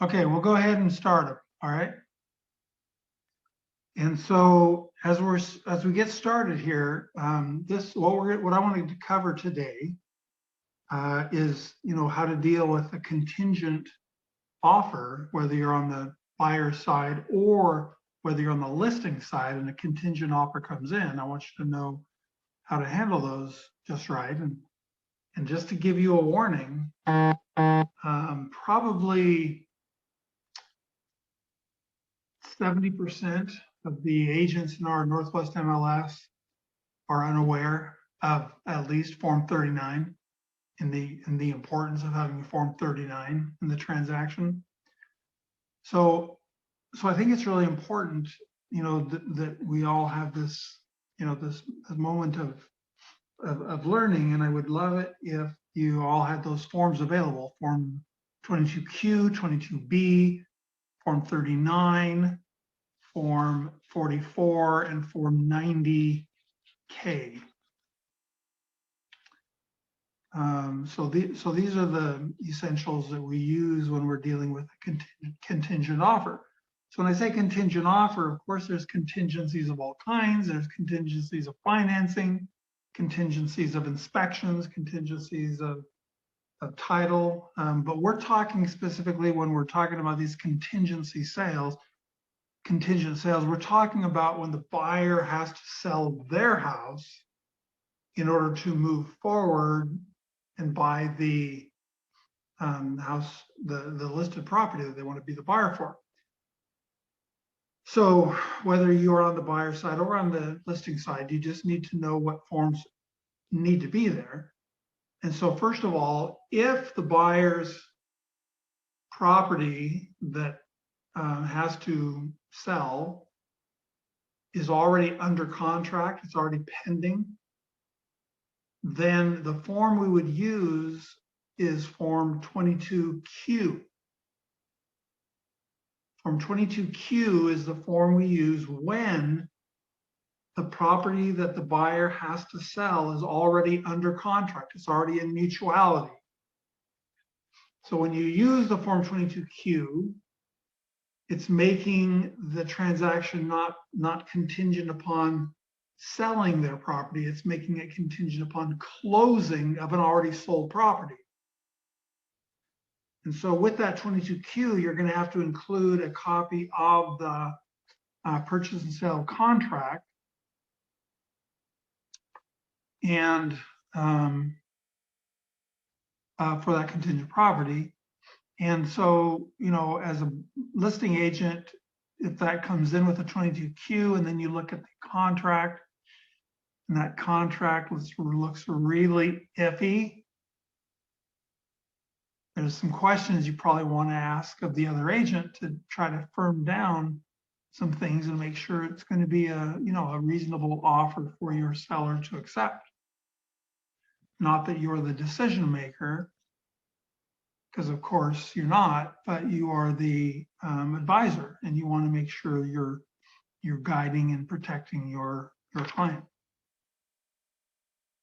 Okay, we'll go ahead and start it. All right. And so as we get started here, what I wanted to cover today is how to deal with a contingent offer, whether you're on the buyer side or whether you're on the listing side and a contingent offer comes in. I want you to know how to handle those just right. And just to give you a warning, probably 70% of the agents in our Northwest MLS are unaware of at least Form 39 and the importance of having Form 39 in the transaction. So I think it's really important, that we all have this, this moment of learning. And I would love it if you all had those forms available: Form 22Q, 22B, Form 39, Form 44, and Form 90K. So these are the essentials that we use when we're dealing with a contingent offer. So when I say contingent offer, of course, there's contingencies of all kinds. There's contingencies of financing, contingencies of inspections, contingencies of title. But we're talking specifically, when we're talking about these contingent sales, we're talking about when the buyer has to sell their house in order to move forward and buy the house, the listed property that they want to be the buyer for. So whether you're on the buyer side or on the listing side, you just need to know what forms need to be there. And so first of all, if the buyer's property that has to sell is already under contract, it's already pending, then the form we would use is Form 22Q. Form 22Q is the form we use when the property that the buyer has to sell is already under contract. It's already in mutuality. So when you use the Form 22Q, it's making the transaction not contingent upon selling their property. It's making it contingent upon closing of an already sold property. And so with that 22Q, you're going to have to include a copy of the purchase and sale contract and for that contingent property. And so, as a listing agent, if that comes in with a 22Q and then you look at the contract and that contract looks really iffy, there's some questions you probably want to ask of the other agent to try to firm down some things and make sure it's going to be a reasonable offer for your seller to accept. Not that you're the decision maker, because of course you're not, but you are the advisor, and you want to make sure you're guiding and protecting your client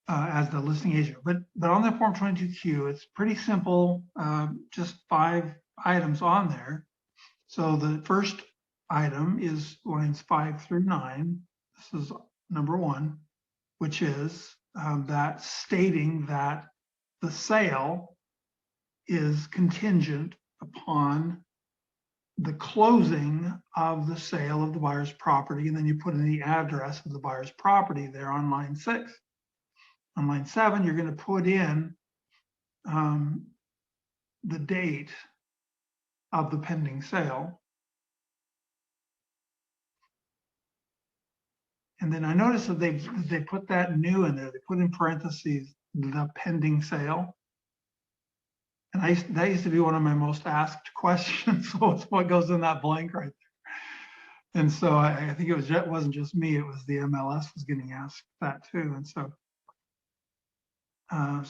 as the listing agent. But on the Form 22Q, it's pretty simple, just 5 items on there. So the first item is lines 5 through 9. This is number 1, which is that stating that the sale is contingent upon the closing of the sale of the buyer's property, and then you put in the address of the buyer's property there on line 6. On line 7, you're going to put in the date of the pending sale. And then I noticed that they put that new in there. They put in parentheses the pending sale. And that used to be one of my most asked questions. So it's what goes in that blank right there. And so I think it wasn't just me, it was the MLS was getting asked that too. And so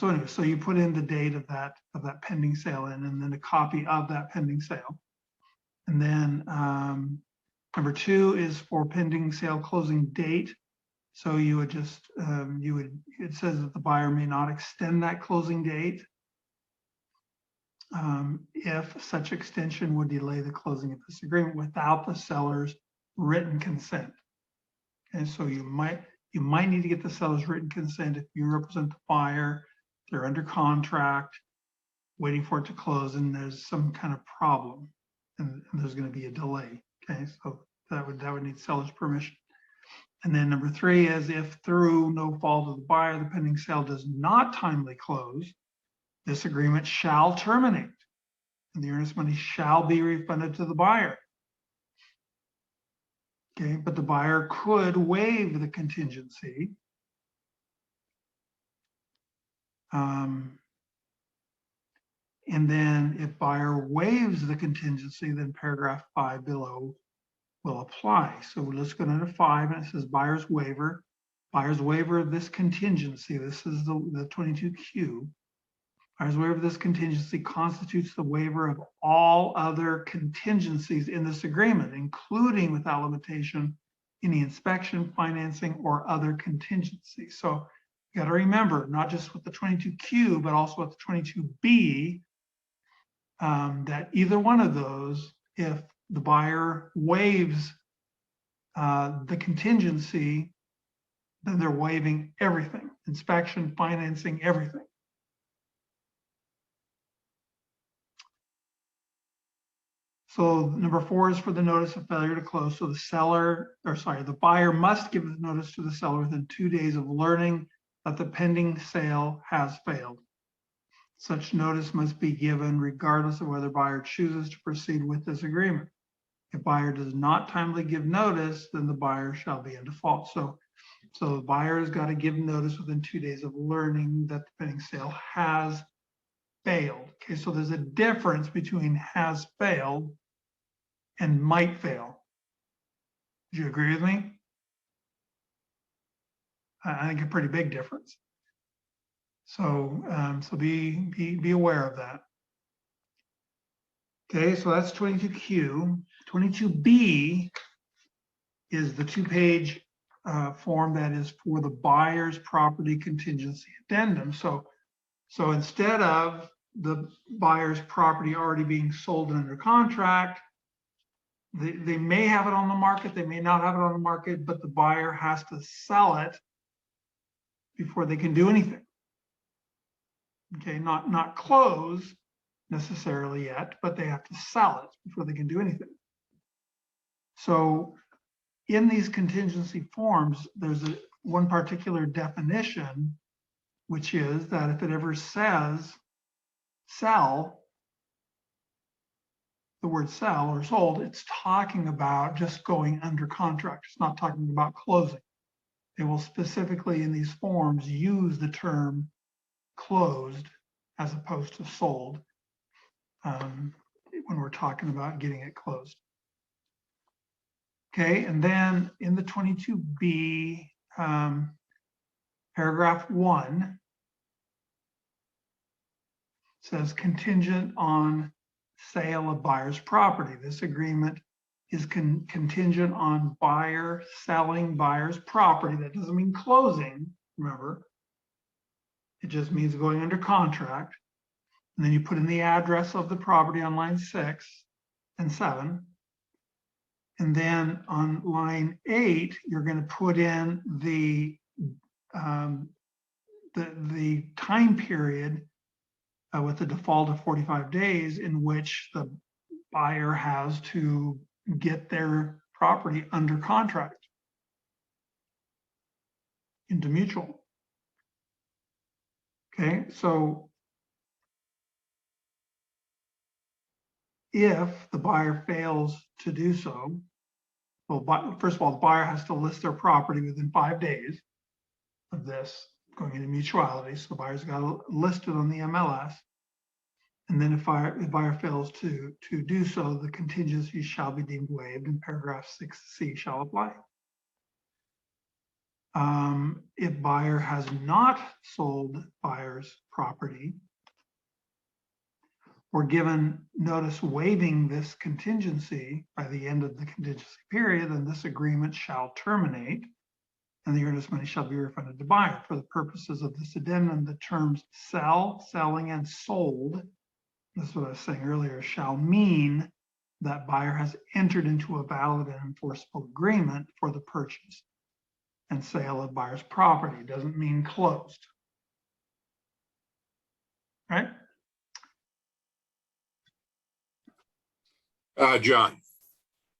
anyway, so you put in the date of that pending sale in, and then a copy of that pending sale. And then number 2 is for pending sale closing date. So you would just it says that the buyer may not extend that closing date. if such extension would delay the closing of this agreement without the seller's written consent. And so you might need to get the seller's written consent if you represent the buyer, they're under contract, waiting for it to close, and there's some kind of problem, and there's going to be a delay. Okay, so that would need seller's permission. And then number 3 is if through no fault of the buyer, the pending sale does not timely close, this agreement shall terminate, and the earnest money shall be refunded to the buyer. Okay, but the buyer could waive the contingency. And then if buyer waives the contingency, then paragraph 5 below will apply. So let's go down to 5, and it says buyer's waiver. Buyer's waiver of this contingency, this is the 22Q. Buyer's waiver of this contingency constitutes the waiver of all other contingencies in this agreement, including without limitation any inspection, financing, or other contingencies. So you got to remember, not just with the 22Q, but also with the 22B, that either one of those, if the buyer waives the contingency, then they're waiving everything, inspection, financing, everything. So number 4 is for the notice of failure to close. So the buyer must give the notice to the seller within 2 days of learning that the pending sale has failed. Such notice must be given regardless of whether buyer chooses to proceed with this agreement. If buyer does not timely give notice, then the buyer shall be in default. So the buyer has got to give notice within 2 days of learning that the pending sale has failed. Okay, so there's a difference between has failed and might fail. Do you agree with me? I think a pretty big difference. So be aware of that. Okay, so that's 22Q. 22B is the 2-page form that is for the buyer's property contingency addendum. So instead of the buyer's property already being sold and under contract, they may have it on the market, they may not have it on the market, but the buyer has to sell it before they can do anything. Okay, not close necessarily yet, but they have to sell it before they can do anything. So in these contingency forms, there's one particular definition, which is that if it ever says sell, the word sell or sold, it's talking about just going under contract. It's not talking about closing. They will specifically in these forms use the term closed as opposed to sold when we're talking about getting it closed. Okay, and then in the 22B, paragraph 1 says contingent on sale of buyer's property. This agreement is contingent on buyer selling buyer's property. That doesn't mean closing, remember. It just means going under contract. And then you put in the address of the property on line 6 and 7. And then on line 8, you're going to put in the time period with the default of 45 days in which the buyer has to get their property under contract into mutual. Okay, so if the buyer fails to do so, well, first of all, the buyer has to list their property within 5 days of this going into mutuality. So the buyer's got to list it on the MLS. And then if the buyer fails to do so, the contingency shall be deemed waived and paragraph 6C shall apply. If buyer has not sold buyer's property or given notice waiving this contingency by the end of the contingency period, then this agreement shall terminate and the earnest money shall be refunded to buyer. For the purposes of this addendum, the terms sell, selling, and sold this is what I was saying earlier, shall mean that buyer has entered into a valid and enforceable agreement for the purchase and sale of buyer's property. Doesn't mean closed, right? John,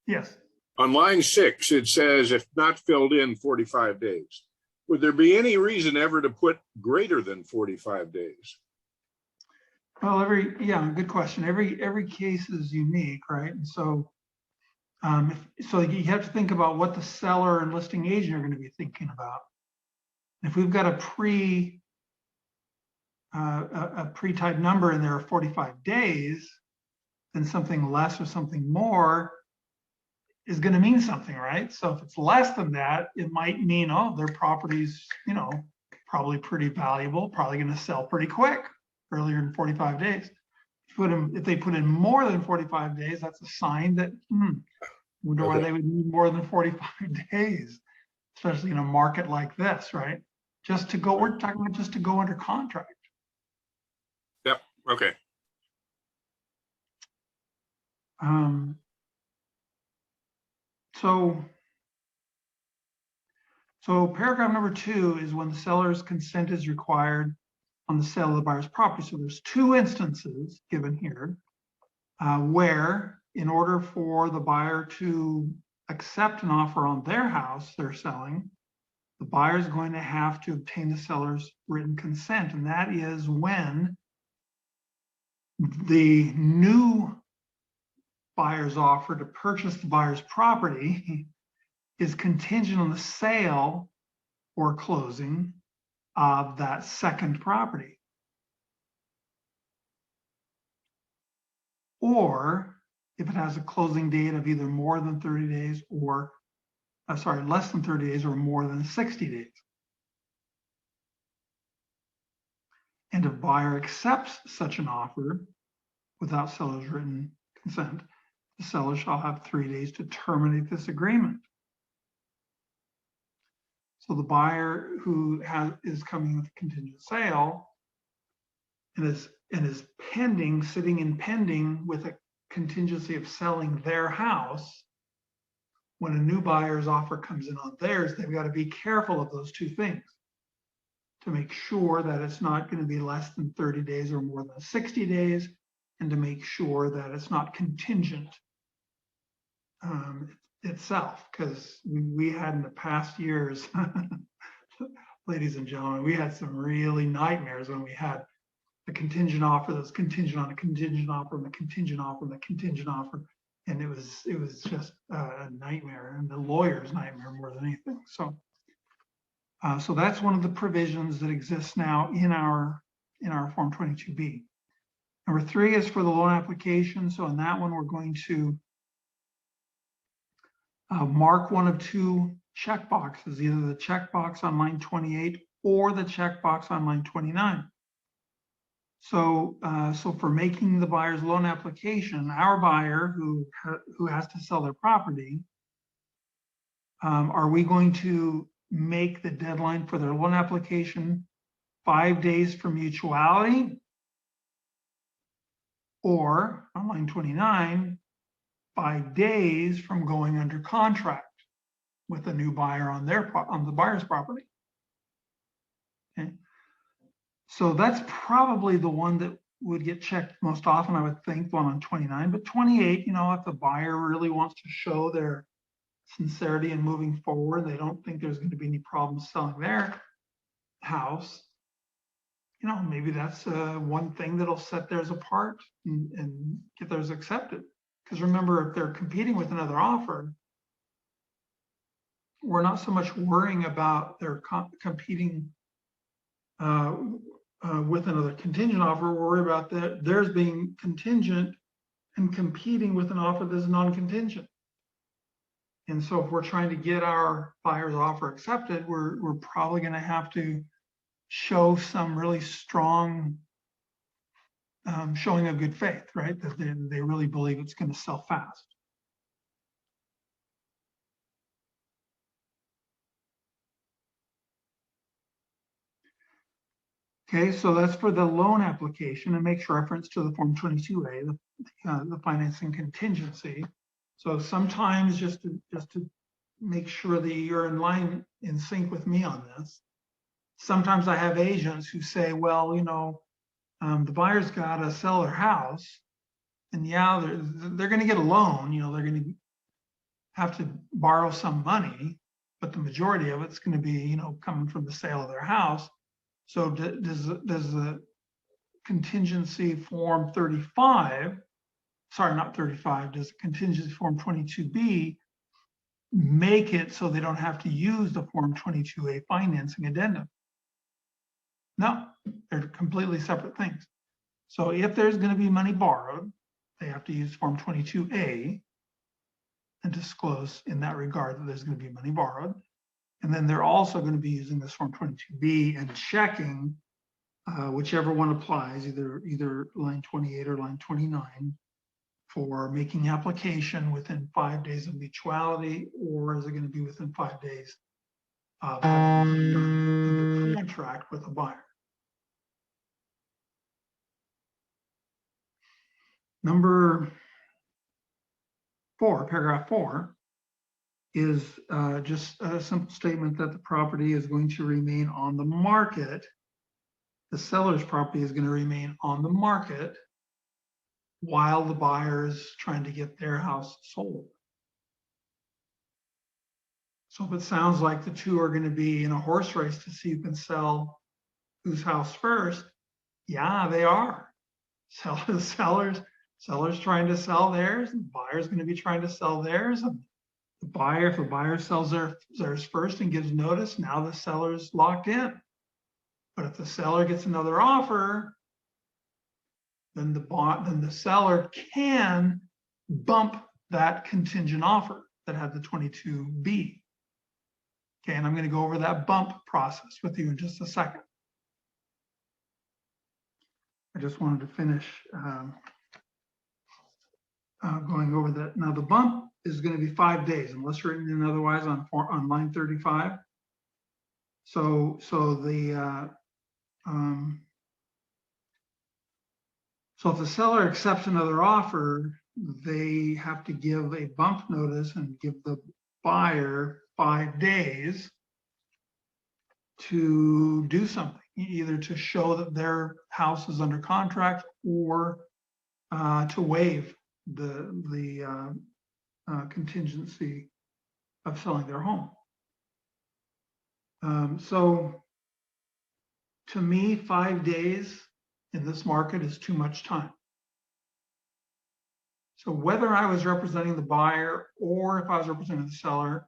Yes. on line 6, it says if not filled in 45 days. Would there be any reason ever to put greater than 45 days? Well, good question. Every case is unique, right? And so, so you have to think about what the seller and listing agent are going to be thinking about. If we've got a pre-typed number in there of 45 days, then something less or something more is going to mean something, right? So if it's less than that, it might mean, oh, their property's, probably pretty valuable, probably going to sell pretty quick, earlier than 45 days. If they put in more than 45 days, that's a sign that, wonder why they would need more than 45 days, especially in a market like this, right? We're talking about just to go under contract. Yep. Okay. So paragraph number 2 is when the seller's consent is required on the sale of the buyer's property. So there's 2 instances given here where, in order for the buyer to accept an offer on their house they're selling, the buyer is going to have to obtain the seller's written consent. And that is when the new buyer's offer to purchase the buyer's property is contingent on the sale or closing of that second property. Or if it has a closing date of either more than 30 days or, less than 30 days or more than 60 days. And if buyer accepts such an offer without seller's written consent, the seller shall have 3 days to terminate this agreement. So the buyer who is coming with a contingent sale and is pending with a contingency of selling their house, when a new buyer's offer comes in on theirs, they've got to be careful of those 2 things to make sure that it's not going to be less than 30 days or more than 60 days, and to make sure that it's not contingent itself, because we had in the past years, ladies and gentlemen, we had some really nightmares when we had a contingent offer that was contingent on a contingent offer and a contingent offer and a contingent offer. And it was just a nightmare, and the lawyer's nightmare more than anything. So so that's one of the provisions that exists now in our Form 22B. Number 3 is for the loan application. So in that one, we're going to mark one of 2 check boxes, either the checkbox on line 28 or the checkbox on line 29. So, so for making the buyer's loan application, our buyer who has to sell their property, are we going to make the deadline for their loan application 5 days from mutuality, or on line 29, 5 days from going under contract with a new buyer on the buyer's property? Okay. So that's probably the one that would get checked most often, I would think, the one on 29. But 28, if the buyer really wants to show their sincerity in moving forward, they don't think there's going to be any problems selling their house, maybe that's one thing that'll set theirs apart and get theirs accepted. Because remember, if they're competing with another offer, we're not so much worrying about their competing with another contingent offer. We're worried about theirs being contingent and competing with an offer that's non-contingent. And so if we're trying to get our buyer's offer accepted, we're probably going to have to show some really strong showing of good faith, right? That they really believe it's going to sell fast. Okay, so that's for the loan application, and makes reference to the Form 22A, the financing contingency. So sometimes just to make sure that you're in sync with me on this. Sometimes I have agents who say, well, the buyer's got to sell their house, and yeah, they're going to get a loan. They're going to have to borrow some money, but the majority of it's going to be, coming from the sale of their house. So does the contingency form 35, sorry, not 35, does the contingency form 22B make it so they don't have to use the form 22A financing addendum? No, they're completely separate things. So if there's going to be money borrowed, they have to use form 22A and disclose in that regard that there's going to be money borrowed. And then they're also going to be using this form 22B and checking whichever one applies, either line 28 or line 29, for making application within 5 days of mutuality, or is it going to be within 5 days of the contract with the buyer? Number 4, paragraph 4, is just a simple statement that the property is going to remain on the market. The seller's property is going to remain on the market while the buyer is trying to get their house sold. So if it sounds like the two are going to be in a horse race to see who can sell whose house first, yeah, they are. Sellers trying to sell theirs, and the buyer's going to be trying to sell theirs. And if the buyer sells theirs first and gives notice, now the seller's locked in. But if the seller gets another offer, then the seller can bump that contingent offer that had the 22B. Okay, and I'm going to go over that bump process with you in just a second. I just wanted to finish going over that. Now the bump is going to be 5 days, unless written in otherwise on line 35. So if the seller accepts another offer, they have to give a bump notice and give the buyer 5 days to do something, either to show that their house is under contract or to waive the contingency of selling their home. So to me, 5 days in this market is too much time. So whether I was representing the buyer or if I was representing the seller,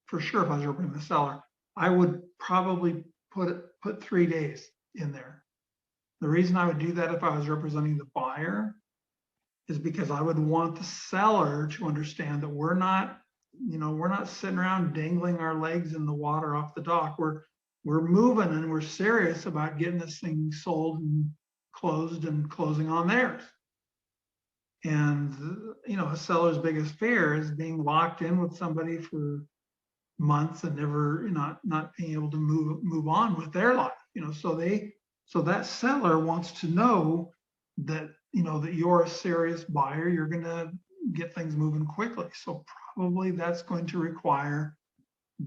for sure if I was representing the seller, I would probably put 3 days in there. The reason I would do that if I was representing the buyer is because I would want the seller to understand that we're not sitting around dangling our legs in the water off the dock. We're moving and we're serious about getting this thing sold and closed and closing on theirs. And a seller's biggest fear is being locked in with somebody for months and never not being able to move on with their life. So that seller wants to know that that you're a serious buyer, you're going to get things moving quickly. So probably that's going to require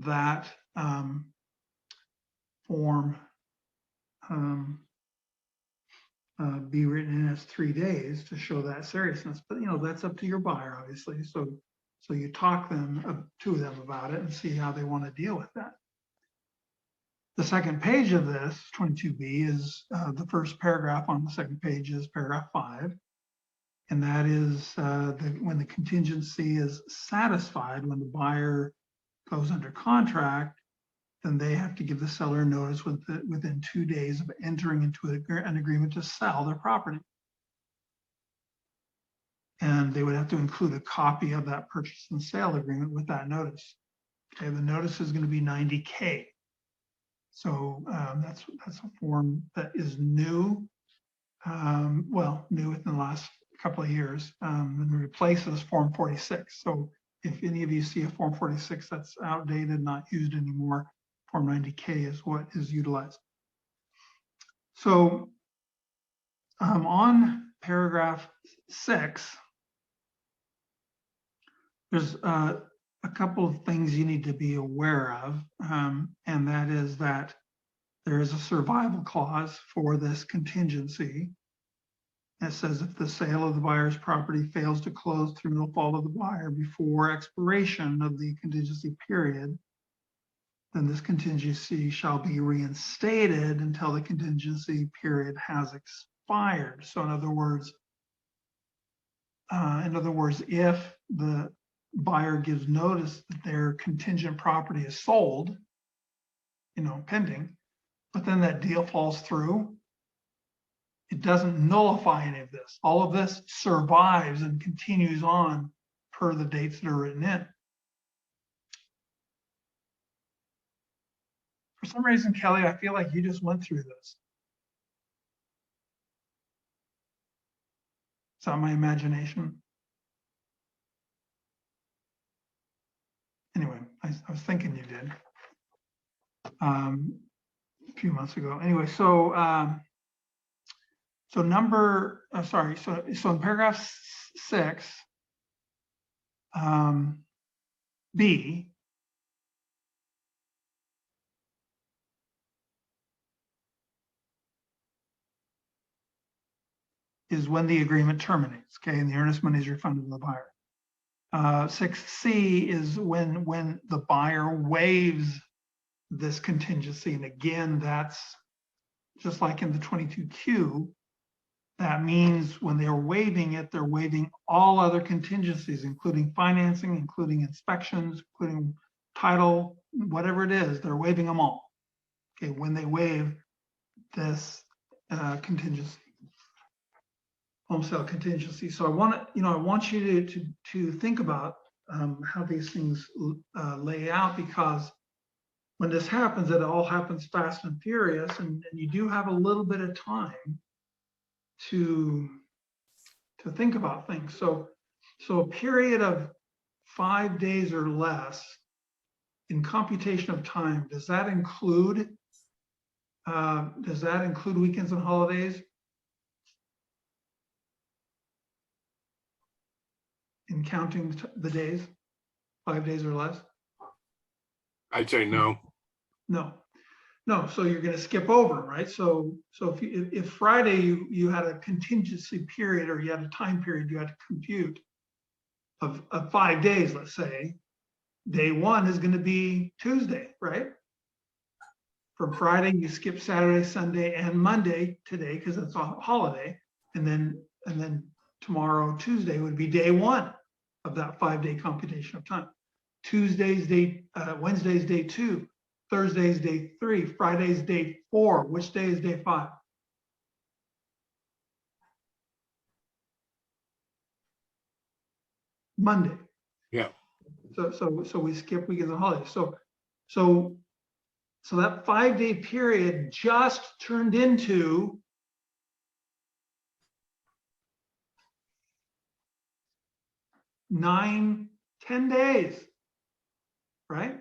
that form be written in as 3 days to show that seriousness. But that's up to your buyer, obviously. So you talk to them about it and see how they want to deal with that. The second page of this 22B is the first paragraph on the second page is paragraph 5. And that is when the contingency is satisfied, when the buyer goes under contract, then they have to give the seller notice within 2 days of entering into an agreement to sell their property. And they would have to include a copy of that purchase and sale agreement with that notice. Okay, the notice is going to be 90K. So that's a form that is new, new within the last couple of years, and replaces Form 46. So if any of you see a Form 46 that's outdated, not used anymore, Form 90K is what is utilized. So on paragraph 6, there's a couple of things you need to be aware of, and that is that there is a survival clause for this contingency. It says if the sale of the buyer's property fails to close through no fault of the buyer before expiration of the contingency period, then this contingency shall be reinstated until the contingency period has expired. So in other words, if the buyer gives notice that their contingent property is sold, pending, but then that deal falls through, it doesn't nullify any of this. All of this survives and continues on per the dates that are written in. For some reason, Kelly, I feel like you just went through this. Is that my imagination? Anyway, I was thinking you did a few months ago. Anyway, so in paragraph 6, B, is when the agreement terminates, okay, and the earnest money is refunded to the buyer. 6C is when the buyer waives this contingency, and again, that's just like in the 22Q. That means when they're waiving it, they're waiving all other contingencies, including financing, including inspections, including title, whatever it is, they're waiving them all. Okay, when they waive this contingency, home sale contingency. So I want you to think about how these things lay out, because when this happens, it all happens fast and furious, and you do have a little bit of time to think about things. So a period of 5 days or less in computation of time, does that include weekends and holidays? In counting the days, 5 days or less? I'd say no. No. So you're going to skip over, right? So if Friday you had a contingency period, or you had a time period you had to compute of 5 days, let's say, day 1 is going to be Tuesday, right? From Friday you skip Saturday, Sunday, and Monday today because it's a holiday, and then tomorrow, Tuesday, would be day 1 of that 5-day computation of time. Wednesday's day 2, Thursday's day 3, Friday's day 4. Which day is day 5? Monday. Yeah. So we skip weekends and holidays. So that 5-day period just turned into 9-10 days, right?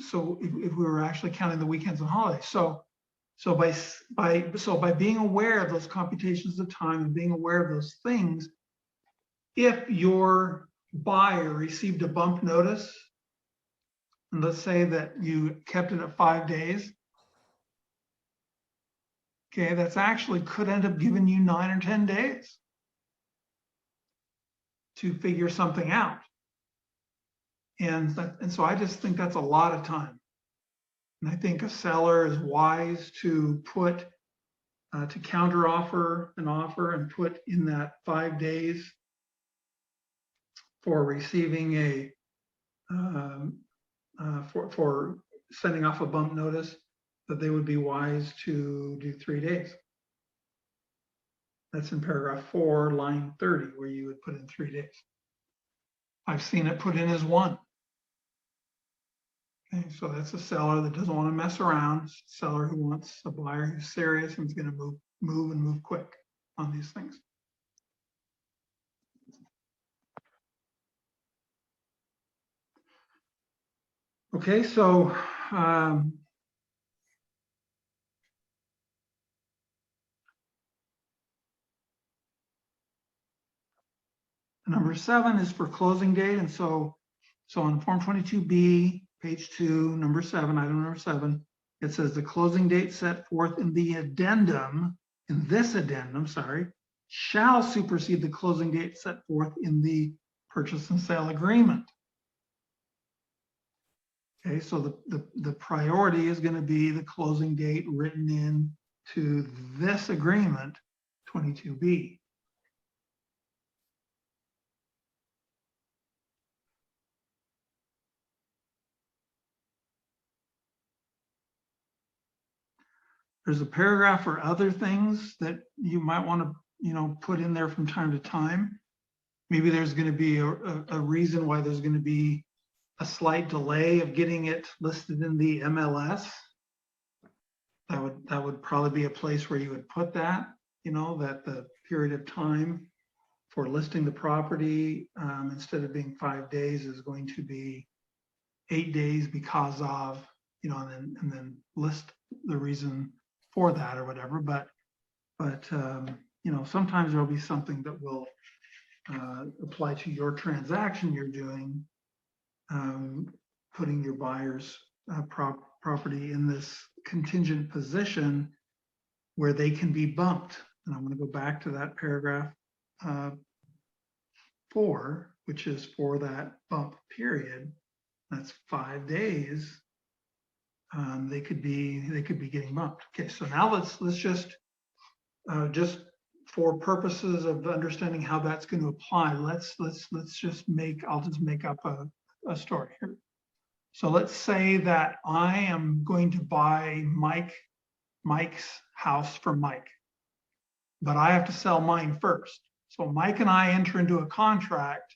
So if we were actually counting the weekends and holidays, so by being aware of those computations of time and being aware of those things, if your buyer received a bump notice, and let's say that you kept it at 5 days, okay, that's actually could end up giving you 9 or 10 days to figure something out. And so I just think that's a lot of time. And I think a seller is wise to put, to counter offer an offer and put in that 5 days for receiving for sending off a bump notice, that they would be wise to do 3 days. That's in paragraph 4, line 30, where you would put in 3 days. I've seen it put in as 1. Okay, so that's a seller that doesn't want to mess around. It's a seller who wants a buyer who's serious and is going to move quick on these things. Okay, so Number 7 is for closing date. And so on Form 22B, page 2, number 7, item number 7, it says the closing date set forth in the addendum, in this addendum, sorry, shall supersede the closing date set forth in the purchase and sale agreement. Okay, so the priority is going to be the closing date written in to this agreement, 22B. There's a paragraph for other things that you might want to, put in there from time to time. Maybe there's going to be a reason why there's going to be a slight delay of getting it listed in the MLS. That would probably be a place where you would put that, that the period of time for listing the property instead of being 5 days is going to be 8 days because of, and then list the reason for that or whatever. But sometimes there'll be something that will apply to your transaction you're doing, putting your buyer's property in this contingent position where they can be bumped. And I'm going to go back to that paragraph 4, which is for that bump period. That's 5 days. They could be getting bumped. Okay, so now let's just for purposes of understanding how that's going to apply, let's just I'll just make up a story here. So let's say that I am going to buy Mike's house from Mike, but I have to sell mine first. So Mike and I enter into a contract.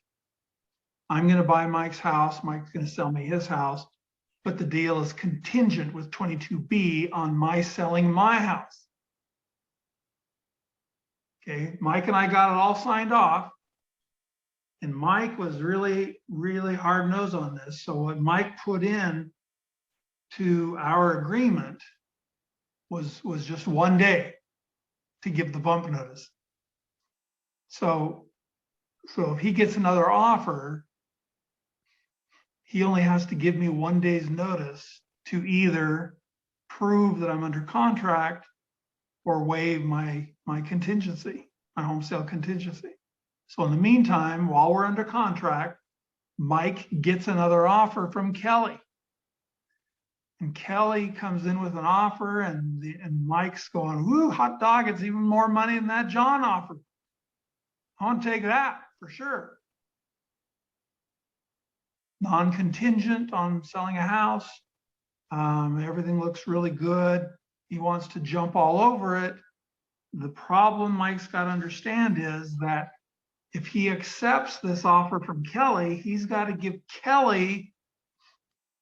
I'm going to buy Mike's house. Mike's going to sell me his house, but the deal is contingent with 22B on my selling my house. Okay, Mike and I got it all signed off, and Mike was really, really hard-nosed on this. So what Mike put in to our agreement was just 1 day to give the bump notice. So if he gets another offer, he only has to give me 1 day's notice to either prove that I'm under contract or waive my contingency, my home sale contingency. So in the meantime, while we're under contract, Mike gets another offer from Kelly. And Kelly comes in with an offer, and Mike's going, woo, hot dog, it's even more money than that John offered. I want to take that for sure. Non-contingent on selling a house. Everything looks really good. He wants to jump all over it. The problem Mike's got to understand is that if he accepts this offer from Kelly, he's got to give Kelly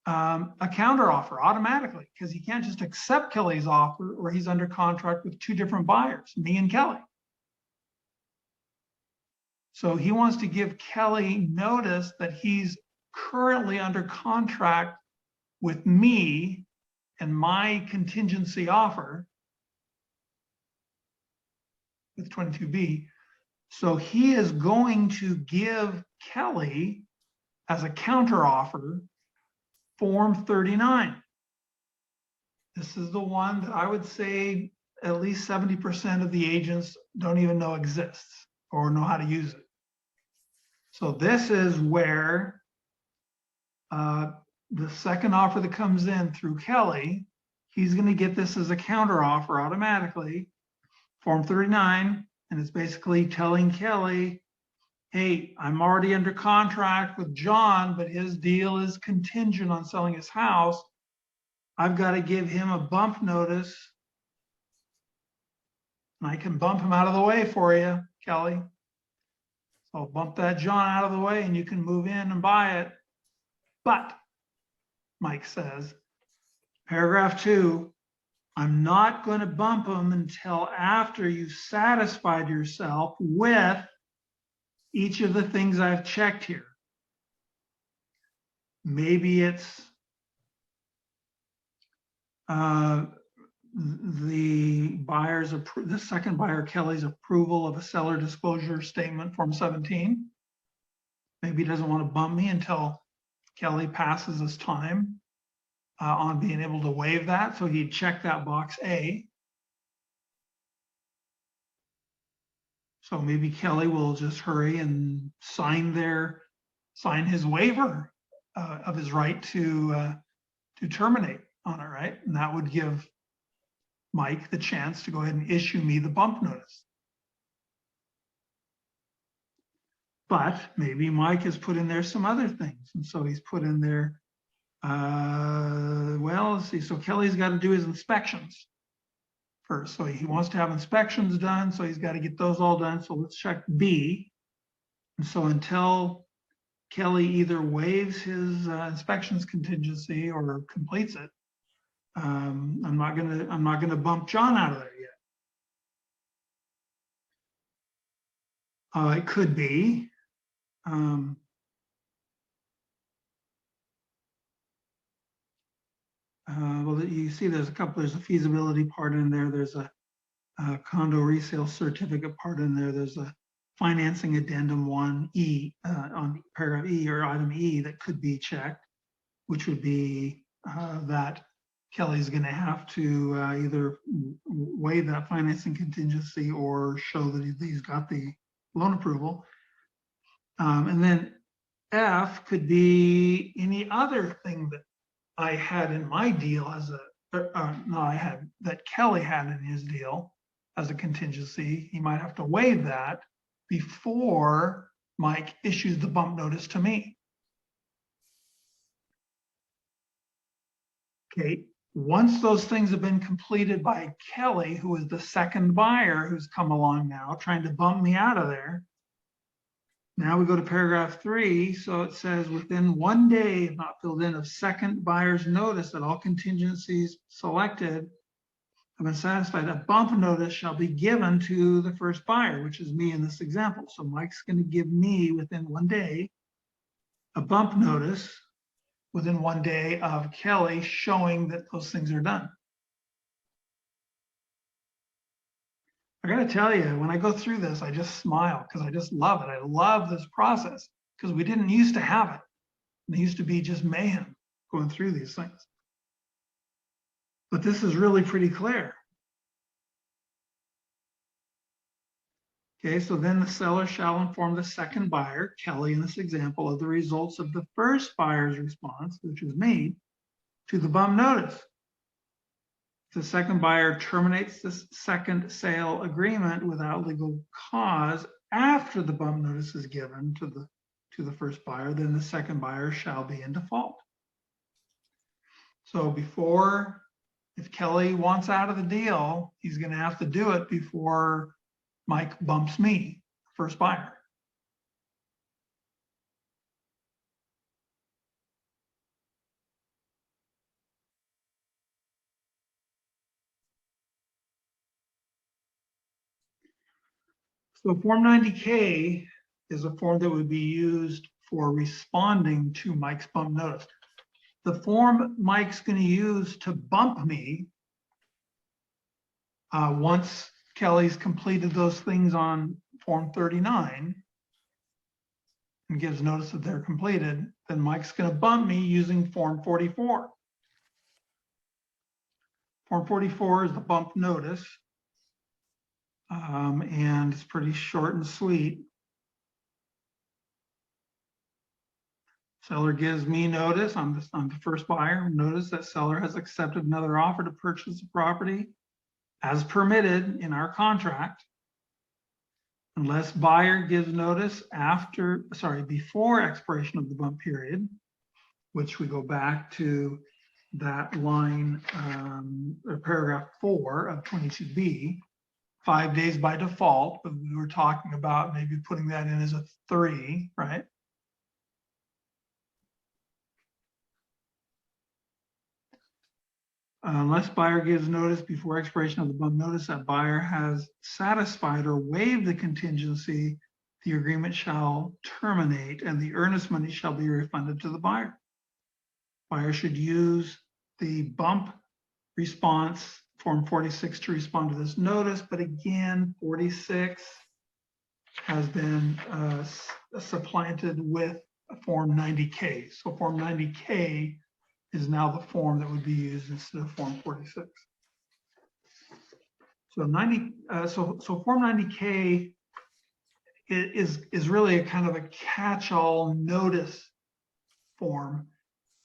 a counter offer automatically, because he can't just accept Kelly's offer, or he's under contract with 2 different buyers, me and Kelly. So he wants to give Kelly notice that he's currently under contract with me and my contingency offer with 22B. So he is going to give Kelly, as a counter offer, Form 39. This is the one that I would say at least 70% of the agents don't even know exists or know how to use it. So this is where the second offer that comes in through Kelly, he's going to get this as a counter offer automatically, Form 39, and it's basically telling Kelly, hey, I'm already under contract with John, but his deal is contingent on selling his house. I've got to give him a bump notice, and I can bump him out of the way for you, Kelly. So I'll bump that John out of the way, and you can move in and buy it. But, Mike says, paragraph 2, I'm not going to bump him until after you've satisfied yourself with each of the things I've checked here. Maybe it's the second buyer, Kelly's approval of a seller disclosure statement, Form 17. Maybe he doesn't want to bump me until Kelly passes his time on being able to waive that. So he'd check that box A. So maybe Kelly will just hurry and sign his waiver of his right to terminate on it, right? And that would give Mike the chance to go ahead and issue me the bump notice. But maybe Mike has put in there some other things. And so he's put in there, well, let's see. So Kelly's got to do his inspections first. So he wants to have inspections done. So he's got to get those all done. So let's check B. And so until Kelly either waives his inspections contingency or completes it, I'm not gonna bump John out of there yet. It could be. Well, you see there's a feasibility part in there. There's a condo resale certificate part in there. There's a financing addendum 1E on paragraph E or item E that could be checked, which would be that Kelly's going to have to either waive that financing contingency or show that he's got the loan approval. And then F could be any other thing that I had in my deal as that Kelly had in his deal as a contingency. He might have to waive that before Mike issues the bump notice to me. Okay, once those things have been completed by Kelly, who is the second buyer who's come along now trying to bump me out of there. Now we go to paragraph 3. So it says within 1 day, if not filled in, of second buyer's notice that all contingencies selected have been satisfied, a bump notice shall be given to the first buyer, which is me in this example. So Mike's going to give me within 1 day a bump notice within 1 day of Kelly showing that those things are done. I got to tell you, when I go through this, I just smile because I just love it. I love this process because we didn't used to have it. It used to be just mayhem going through these things. But this is really pretty clear. Okay, so then the seller shall inform the second buyer, Kelly in this example, of the results of the first buyer's response, which is me, to the bump notice. The second buyer terminates the second sale agreement without legal cause after the bump notice is given to the first buyer, then the second buyer shall be in default. So if Kelly wants out of the deal, he's going to have to do it before Mike bumps me, first buyer. So Form 90K is a form that would be used for responding to Mike's bump notice. The form Mike's going to use to bump me, once Kelly's completed those things on Form 39 and gives notice that they're completed, then Mike's going to bump me using Form 44. Form 44 is the bump notice. And it's pretty short and sweet. Seller gives me notice, I'm the first buyer, notice that seller has accepted another offer to purchase the property as permitted in our contract, unless buyer gives notice before expiration of the bump period, which we go back to that line, or paragraph 4 of 22B. 5 days by default, but we were talking about maybe putting that in as a 3, right? Unless buyer gives notice before expiration of the bump notice that buyer has satisfied or waived the contingency, the agreement shall terminate and the earnest money shall be refunded to the buyer. Buyer should use the bump response Form 46 to respond to this notice, but again, 46 has been supplanted with a Form 90K. So Form 90K is now the form that would be used instead of Form 46. So Form 90K is really a kind of a catch-all notice form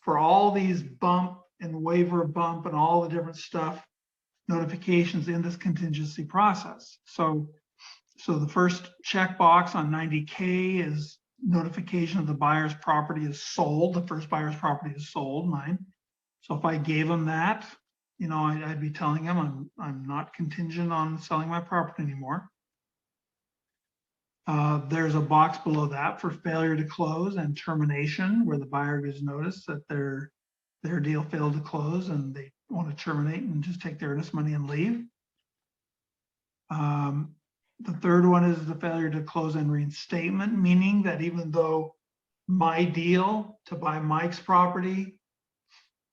for all these bump and waiver bump and all the different stuff notifications in this contingency process. So the first checkbox on 90K is notification of the buyer's property is sold. The first buyer's property is sold, mine. So if I gave them that, you know, I'd be telling them I'm not contingent on selling my property anymore. There's a box below that for failure to close and termination, where the buyer gives notice that their deal failed to close and they want to terminate and just take their earnest money and leave. The third one is the failure to close and reinstatement, meaning that even though my deal to buy Mike's property,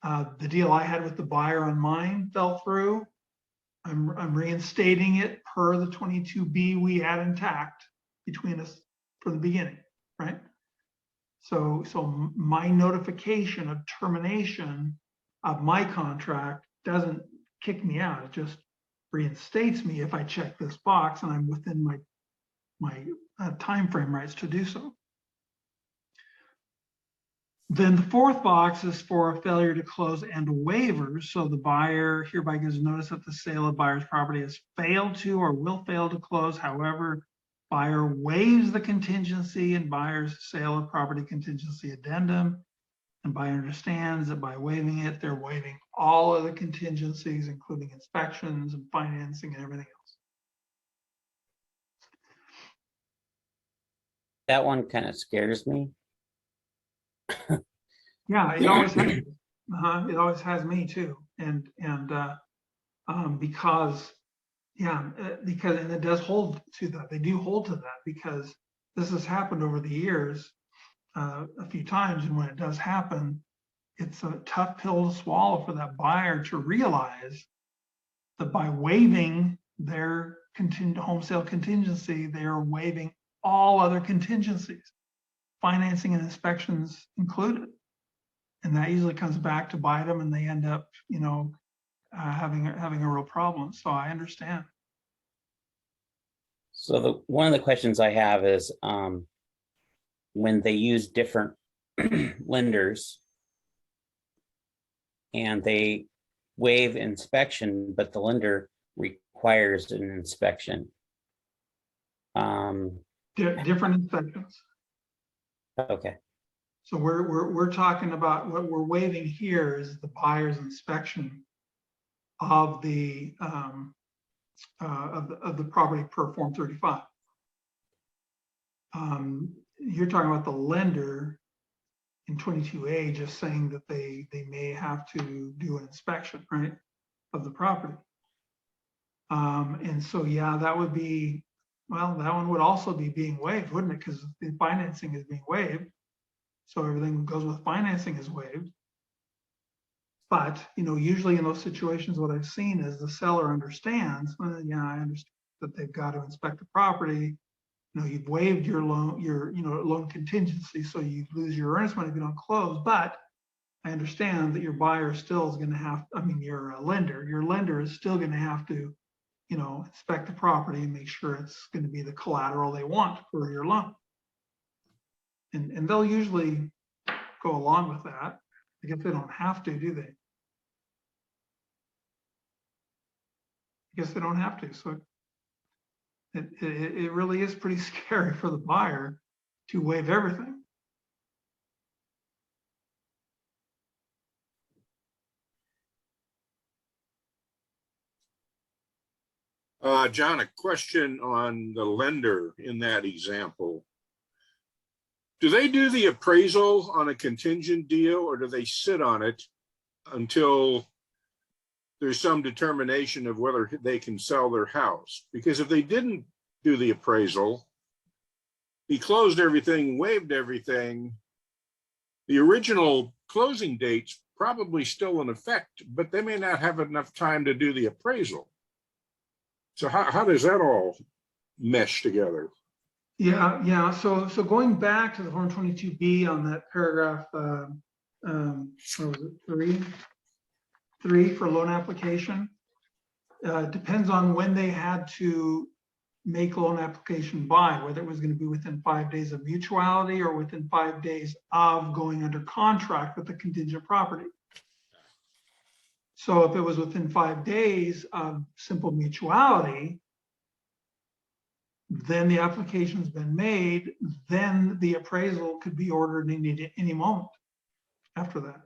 the deal I had with the buyer on mine fell through, I'm reinstating it per the 22B we had intact between us from the beginning, right? So my notification of termination of my contract doesn't kick me out. It just reinstates me if I check this box and I'm within my time frame rights to do so. Then the fourth box is for a failure to close and waivers. So the buyer hereby gives notice that the sale of buyer's property has failed to or will fail to close. However, buyer waives the contingency and buyer's sale of property contingency addendum. And buyer understands that by waiving it, they're waiving all of the contingencies, including inspections and financing and everything else. That one kind of scares me. Yeah, it always has. It always has me too. And because and it does hold to that. They do hold to that because this has happened over the years a few times. And when it does happen, it's a tough pill to swallow for that buyer to realize that by waiving their home sale contingency, they are waiving all other contingencies, financing and inspections included. And that usually comes back to bite them and they end up, you know, having a real problem. So I understand. So one of the questions I have is when they use different lenders and they waive inspection, but the lender requires an inspection. Different inspections. Okay. So we're talking about what we're waiving here is the buyer's inspection of the property per Form 35. You're talking about the lender in 22A just saying that they may have to do an inspection, right, of the property. And so, yeah, that would be, well, that one would also be being waived, wouldn't it? Because the financing is being waived. So everything that goes with financing is waived. But, you know, usually in those situations, what I've seen is the seller understands, well, yeah, I understand that they've got to inspect the property. You know, you've waived your loan, loan contingency, so you lose your earnest money if you don't close. But I understand that your buyer still is going to have, your lender is still going to have to, you know, inspect the property and make sure it's going to be the collateral they want for your loan. And they'll usually go along with that. I guess they don't have to, do they? I guess they don't have to. So it really is pretty scary for the buyer to waive everything. John, a question on the lender in that example. Do they do the appraisal on a contingent deal or do they sit on it until there's some determination of whether they can sell their house? Because if they didn't do the appraisal, he closed everything, waived everything, the original closing date's probably still in effect, but they may not have enough time to do the appraisal. So how does that all mesh together? Yeah. So going back to the Form 22B on that paragraph, what was it, three for loan application. Depends on when they had to make loan application by, whether it was going to be within 5 days of mutuality or within 5 days of going under contract with the contingent property. So if it was within 5 days of simple mutuality, then the application's been made, then the appraisal could be ordered any moment after that.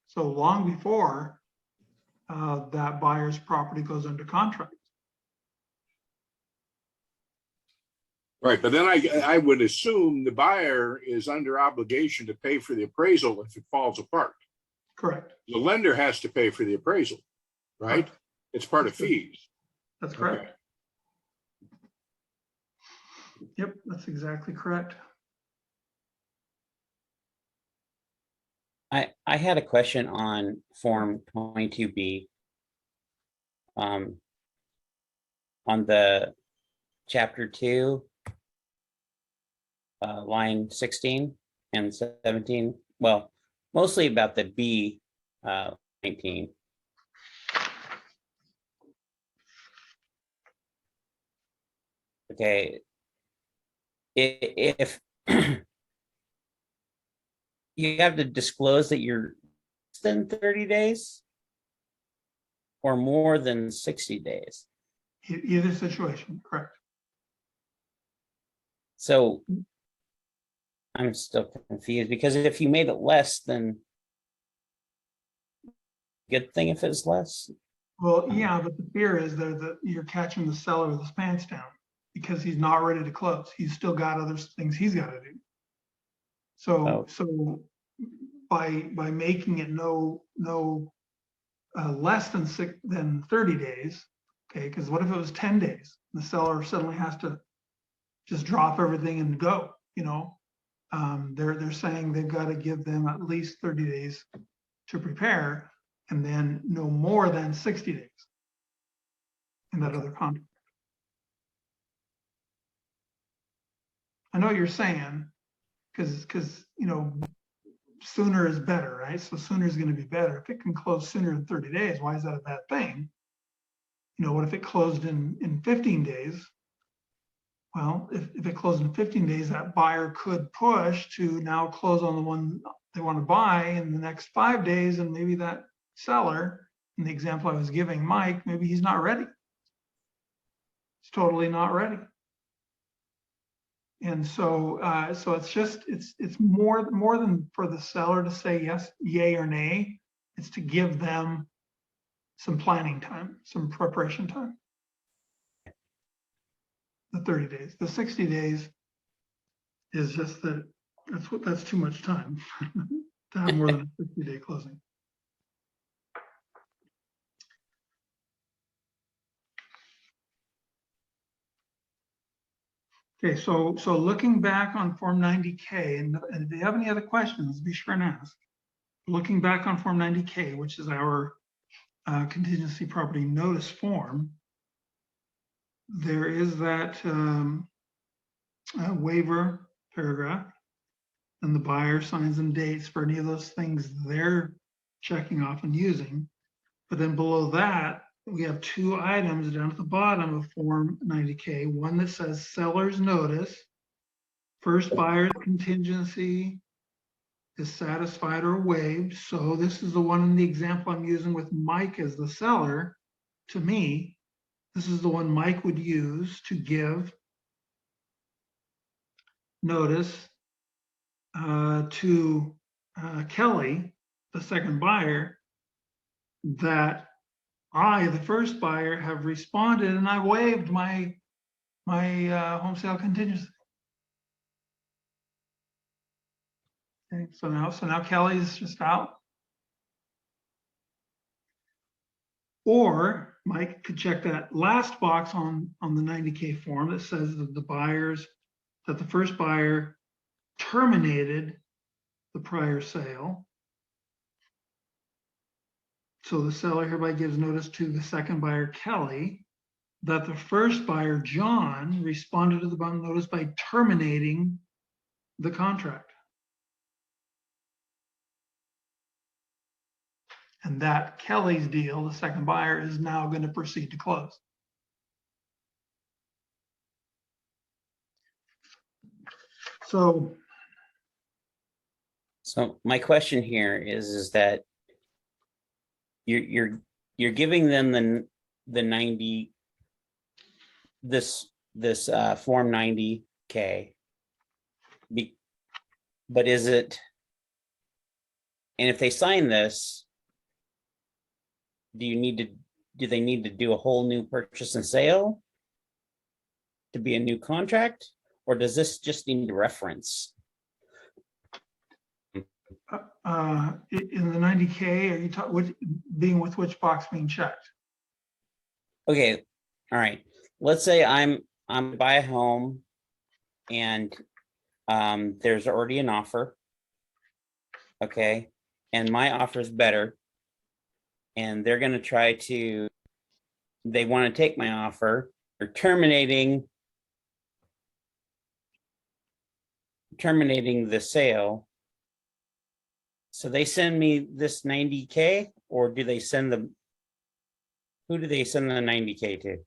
So long before that buyer's property goes under contract. Right, but then I would assume the buyer is under obligation to pay for the appraisal if it falls apart. Correct. The lender has to pay for the appraisal, right? Correct. It's part of fees. That's correct. Okay. Yep, that's exactly correct. I had a question on Form 22B. On the Chapter 2, line 16 and 17. Well, mostly about the B 19. Okay. If you have to disclose that you're less than 30 days or more than 60 days. Either situation, correct. So I'm still confused because if you made it less, then good thing if it's less. Well, yeah, but the fear is that you're catching the seller with his pants down because he's not ready to close. He's still got other things he's got to do. So, so by making it no less than 30 days, okay? Because what if it was 10 days? The seller suddenly has to just drop everything and go. You know, they're saying they've got to give them at least 30 days to prepare, and then no more than 60 days in that other contract. I know what you're saying, because you know, sooner is better, right? So sooner is going to be better. If it can close sooner than 30 days, why is that a bad thing? You know, what if it closed in 15 days? Well, if it closed in 15 days, that buyer could push to now close on the one they want to buy in the next 5 days, and maybe that seller, in the example I was giving Mike, maybe he's not ready. He's totally not ready. And so, so it's more than for the seller to say yes, yay or nay. It's to give them some planning time, some preparation time. The 30 days, the 60 days is just that that's too much time to have more than a 60-day closing. Okay, so looking back on Form 90K, and if you have any other questions, be sure and ask. Looking back on Form 90K, which is our contingency property notice form, there is that waiver paragraph, and the buyer signs and dates for any of those things they're checking off and using. But then below that, we have 2 items down at the bottom of Form 90K. One that says seller's notice, first buyer's contingency is satisfied or waived. So this is the one in the example I'm using with Mike as the seller. To me, this is the one Mike would use to give notice to Kelly, the second buyer, that I, the first buyer, have responded and I waived my home sale contingency. Okay, so now Kelly's just out. Or Mike could check that last box on the 90K form that says that the first buyer terminated the prior sale. So the seller hereby gives notice to the second buyer, Kelly, that the first buyer, John, responded to the bump notice by terminating the contract. And that Kelly's deal, the second buyer, is now going to proceed to close. So my question here is that you're giving them the 90, this form 90K. But is it, and if they sign this, do they need to do a whole new purchase and sale to be a new contract? Or does this just need reference? in the 90K, are you talking being with which box being checked? Okay, all right. Let's say I'm buy a home and there's already an offer. Okay, and my offer is better. And they're going to try to, they want to take my offer. They're terminating the sale. So they send me this 90K, or do they send them? Who do they send the 90K to?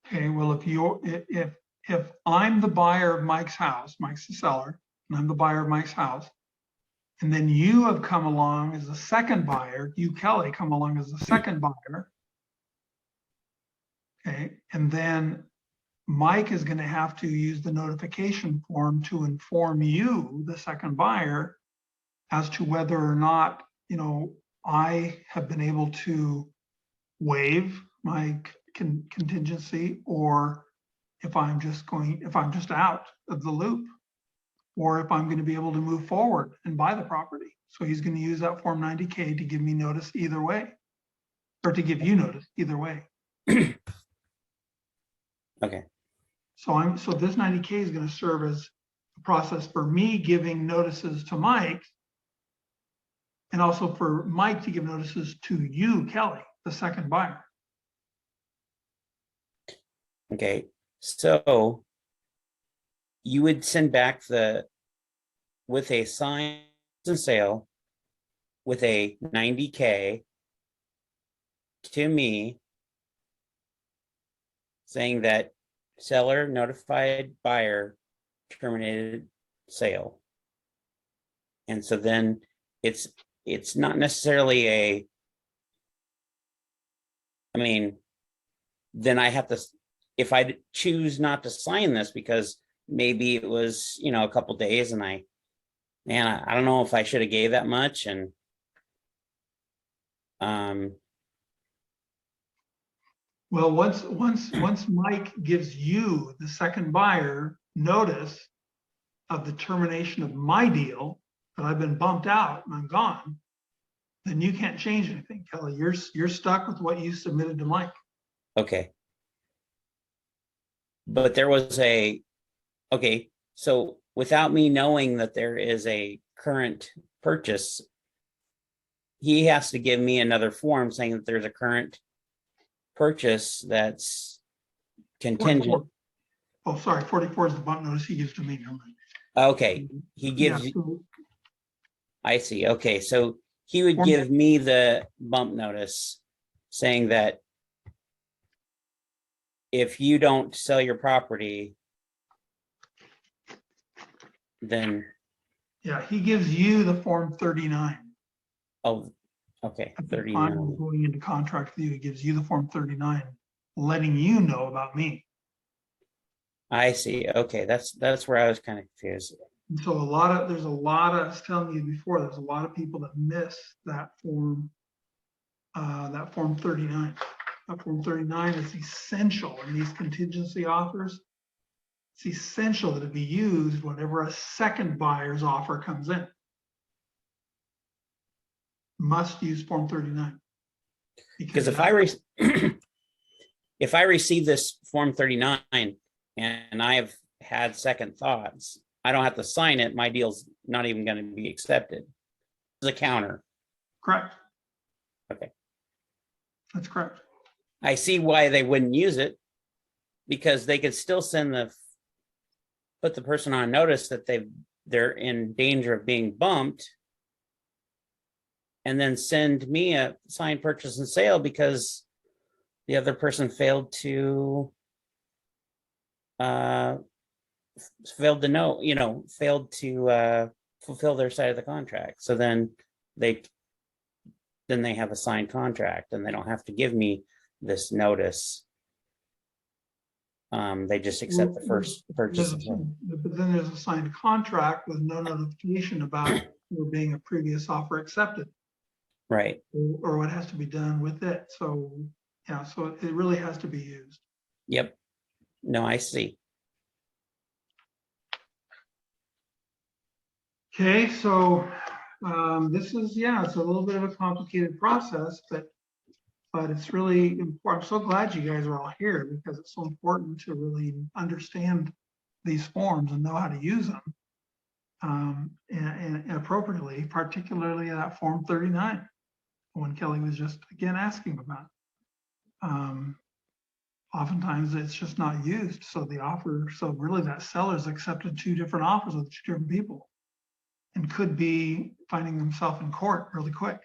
Okay, well, if I'm the buyer of Mike's house, Mike's the seller, and I'm the buyer of Mike's house, and then you have come along as a second buyer, you, Kelly, come along as a second buyer. Okay, and then Mike is going to have to use the notification form to inform you, the second buyer, as to whether or not, I have been able to waive my contingency, or if I'm just out of the loop, or if I'm going to be able to move forward and buy the property. So he's going to use that form 90K to give me notice either way, or to give you notice either way. Okay. So this 90K is going to serve as a process for me giving notices to Mike, and also for Mike to give notices to you, Kelly, the second buyer. Okay. So you would send back with a sign and sale with a 90K to me, saying that seller notified buyer terminated sale. And so then it's not necessarily then I have to, if I choose not to sign this because maybe it was, a couple days and I don't know if I should have gave that much. And well, once Mike gives you, the second buyer, notice of the termination of my deal, that I've been bumped out and I'm gone, then you can't change anything, Kelly. You're stuck with what you submitted to Mike. Okay. But there was okay, so without me knowing that there is a current purchase, he has to give me another form saying that there's a current purchase that's contingent. 44. Oh, sorry, 44 is the bump notice he gives to me. Okay, he gives, Yeah, so I see. Okay, so he would give me the bump notice saying that if you don't sell your property, then. yeah, he gives you the form 39. Oh, okay, At the time 39. of going into contract with you, he gives you the form 39, letting you know about me. I see. Okay, that's where I was kind of confused. And so there's a lot of, I was telling you before, there's a lot of people that miss that form 39. That form 39 is essential in these contingency offers. It's essential that it be used whenever a second buyer's offer comes in. Must use form 39. Because if I receive this form 39 and I've had second thoughts, I don't have to sign it. My deal's not even going to be accepted. It's a counter. Correct. Okay. That's correct. I see why they wouldn't use it, because they could still put the person on notice that they're in danger of being bumped, and then send me a signed purchase and sale because the other person failed to fulfill their side of the contract. So then they have a signed contract and they don't have to give me this notice. They just accept the first purchase. But then there's a signed contract with no notification about there being a previous offer accepted, Right. or what has to be done with it. So, yeah, so it really has to be used. Yep. No, I see. Okay, so this is, yeah, it's a little bit of a complicated process, but it's really important. I'm so glad you guys are all here because it's so important to really understand these forms and know how to use them and appropriately, particularly that Form 39, when Kelly was just again asking about. Oftentimes it's just not used. So really that seller's accepted two different offers with two different people and could be finding themselves in court really quick.